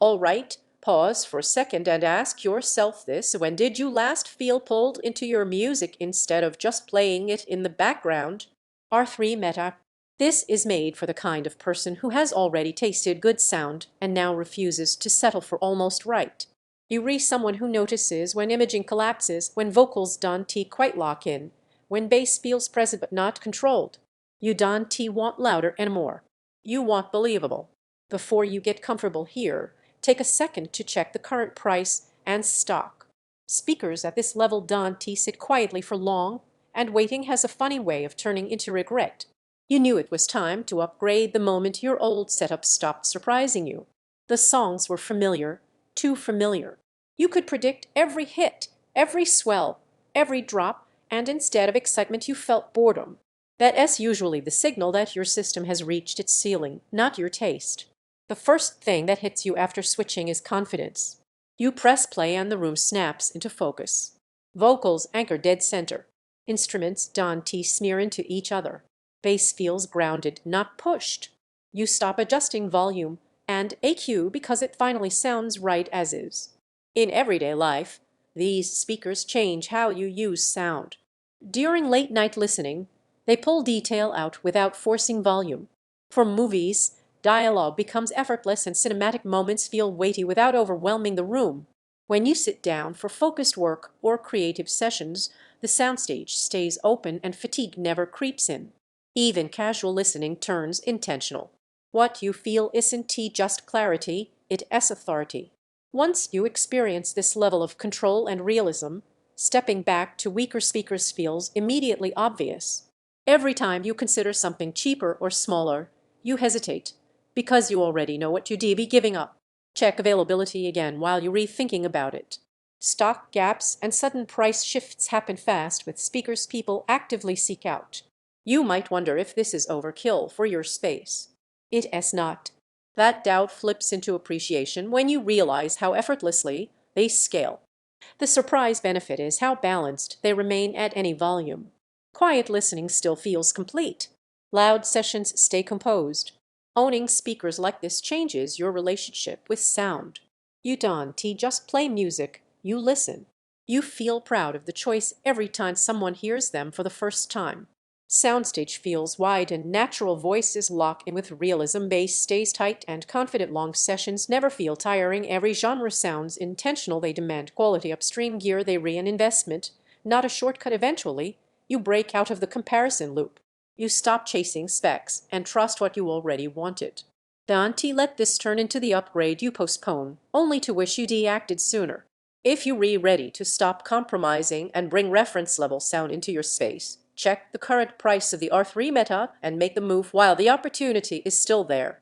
All right, pause for a second and ask yourself this: when did you last feel pulled into your music instead of just playing it in the background? R3 Meta. This is made for the kind of person who has already tasted good sound and now refuses to settle for almost right. You re someone who notices when imaging collapses, when vocals don't quite lock in, when bass feels present but not controlled. You don't want louder and more. You want believable. Before you get comfortable here, take a second to check the current price and stock. Speakers at this level don't sit quietly for long, and waiting has a funny way of turning into regret. You knew it was time to upgrade the moment your old setup stopped surprising you. The songs were familiar, too familiar. You could predict every hit, every swell, every drop, and instead of excitement you felt boredom. That's usually the signal that your system has reached its ceiling, not your taste. The first thing that hits you after switching is confidence. You press play and the room snaps into focus. Vocals anchor dead center. Instruments don't smear into each other. Bass feels grounded, not pushed. You stop adjusting volume and AQ because it finally sounds right as is. In everyday life, these speakers change how you use sound. During late-night listening, they pull detail out without forcing volume. For movies, dialogue becomes effortless and cinematic moments feel weighty without overwhelming the room. When you sit down for focused work or creative sessions, the soundstage stays open and fatigue never creeps in. Even casual listening turns intentional. What you feel isn't just clarity, it's authority. Once you experience this level of control and realism, stepping back to weaker speakers feels immediately obvious. Every time you consider something cheaper or smaller, you hesitate, because you already know what you'd be giving up. Check availability again while you're rethinking about it. Stock gaps and sudden price shifts happen fast with speakers people actively seek out. You might wonder if this is overkill for your space. It's not. That doubt flips into appreciation when you realize how effortlessly they scale. The surprise benefit is how balanced they remain at any volume. Quiet listening still feels complete. Loud sessions stay composed. Owning speakers like this changes your relationship with sound. You don't just play music, you listen. You feel proud of the choice every time someone hears them for the first time. Soundstage feels wide and natural, voices lock in with realism, bass stays tight and confident, long sessions never feel tiring, every genre sounds intentional, they demand quality upstream gear, they an investment, not a shortcut. Eventually, you break out of the comparison loop. You stop chasing specs and trust what you already wanted. Don't let this turn into the upgrade you postpone, only to wish you'd acted sooner. If you're ready to stop compromising and bring reference level sound into your space, check the current price of the R3 Meta and make the move while the opportunity is still there.